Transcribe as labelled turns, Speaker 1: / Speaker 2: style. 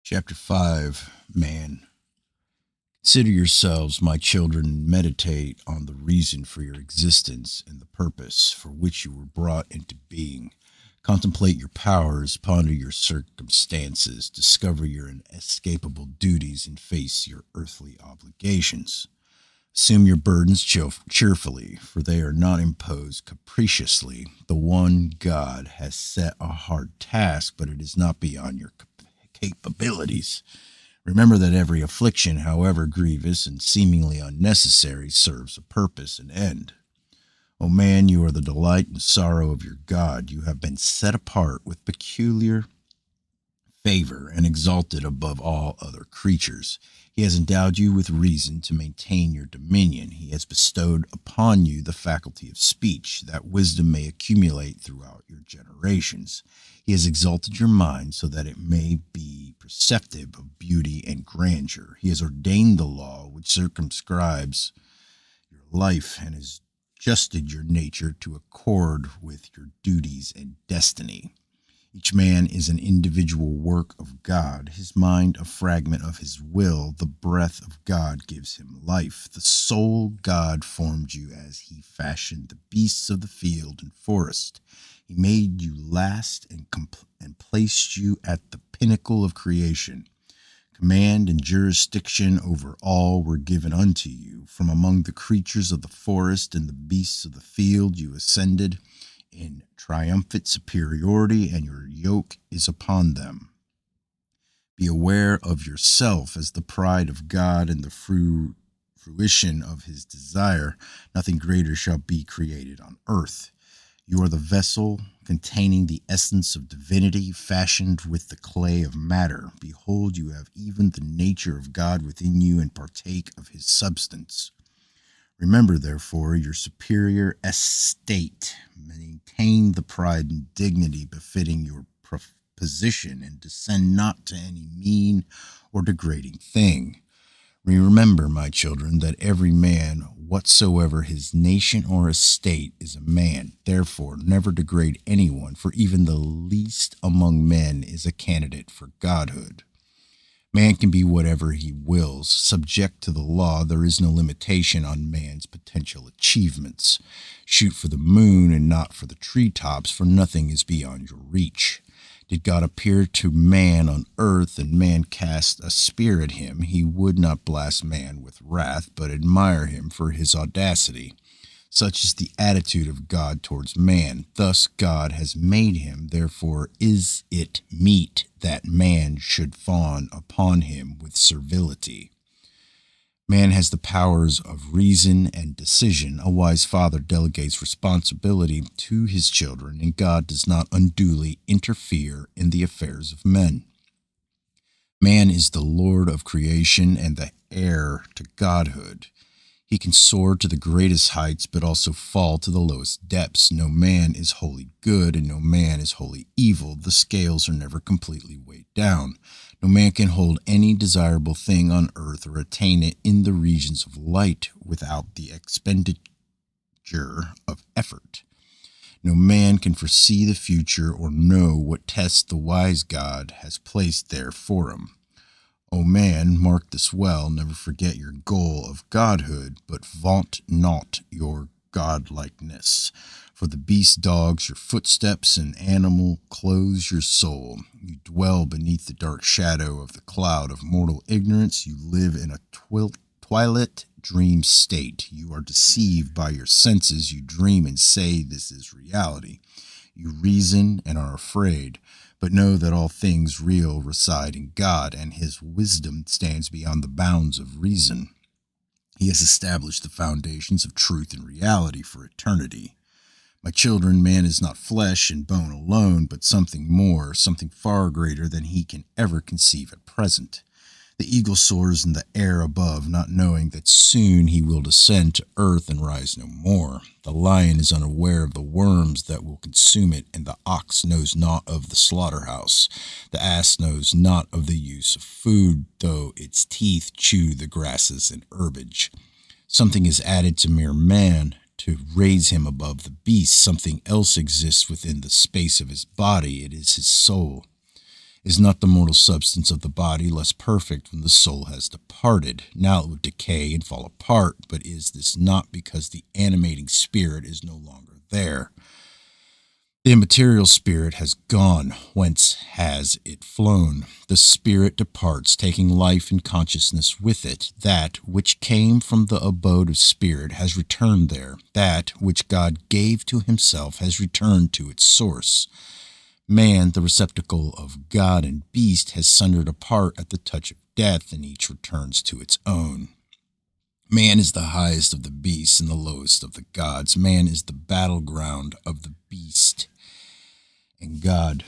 Speaker 1: Chapter 5, Man. Consider yourselves, my children, and meditate on the reason for your existence and the purpose for which you were brought into being. Contemplate your powers, ponder your circumstances, discover your inescapable duties, and face your earthly obligations. Assume your burdens cheerfully, for they are not imposed capriciously. The one God has set a hard task, but it is not beyond your capabilities. Remember that every affliction, however grievous and seemingly unnecessary, serves a purpose and end. O man, you are the delight and sorrow of your God. You have been set apart with peculiar favor and exalted above all other creatures. He has endowed you with reason to maintain your dominion. He has bestowed upon you the faculty of speech, that wisdom may accumulate throughout your generations. He has exalted your mind so that it may be perceptive of beauty and grandeur. He has ordained the law which circumscribes your life and has adjusted your nature to accord with your duties and destiny. Each man is an individual work of God, his mind a fragment of his will. The breath of God gives him life. The soul God formed you as he fashioned the beasts of the field and forest. He made you last and placed you at the pinnacle of creation. Command and jurisdiction over all were given unto you. From among the creatures of the forest and the beasts of the field you ascended in triumphant superiority, and your yoke is upon them. Be aware of yourself as the pride of God and the fruition of his desire. Nothing greater shall be created on earth. You are the vessel containing the essence of divinity, fashioned with the clay of matter. Behold, you have even the nature of God within you and partake of his substance. Remember, therefore, your superior estate. Maintain the pride and dignity befitting your position, and descend not to any mean or degrading thing. Remember, my children, that every man, whatsoever his nation or estate, is a man. Therefore, never degrade anyone, for even the least among men is a candidate for godhood. Man can be whatever he wills. Subject to the law, there is no limitation on man's potential achievements. Shoot for the moon and not for the treetops, for nothing is beyond your reach. Did God appear to man on earth, and man cast a spear at him, he would not blast man with wrath, but admire him for his audacity. Such is the attitude of God towards man. Thus God has made him, therefore is it meet that man should fawn upon him with servility. Man has the powers of reason and decision. A wise father delegates responsibility to his children, and God does not unduly interfere in the affairs of men. Man is the Lord of creation and the heir to godhood. He can soar to the greatest heights, but also fall to the lowest depths. No man is wholly good, and no man is wholly evil. The scales are never completely weighed down. No man can hold any desirable thing on earth or attain it in the regions of light without the expenditure of effort. No man can foresee the future or know what tests the wise God has placed there for him. O man, mark this well, never forget your goal of godhood, but vaunt not your godlikeness. For the beast dogs your footsteps, and animal clothes your soul. You dwell beneath the dark shadow of the cloud of mortal ignorance. You live in a twilight dream state. You are deceived by your senses. You dream and say this is reality. You reason and are afraid, but know that all things real reside in God, and his wisdom stands beyond the bounds of reason. He has established the foundations of truth and reality for eternity. My children, man is not flesh and bone alone, but something more, something far greater than he can ever conceive at present. The eagle soars in the air above, not knowing that soon he will descend to earth and rise no more. The lion is unaware of the worms that will consume it, and the ox knows not of the slaughterhouse. The ass knows not of the use of food, though its teeth chew the grasses and herbage. Something is added to mere man to raise him above the beasts. Something else exists within the space of his body. It is his soul. Is not the mortal substance of the body less perfect when the soul has departed? Now it would decay and fall apart, but is this not because the animating spirit is no longer there? The immaterial spirit has gone. Whence has it flown? The spirit departs, taking life and consciousness with it. That which came from the abode of spirit has returned there. That which God gave to himself has returned to its source. Man, the receptacle of God and beast, has sundered apart at the touch of death, and each returns to its own. Man is the highest of the beasts and the lowest of the gods. Man is the battleground of the beast and God.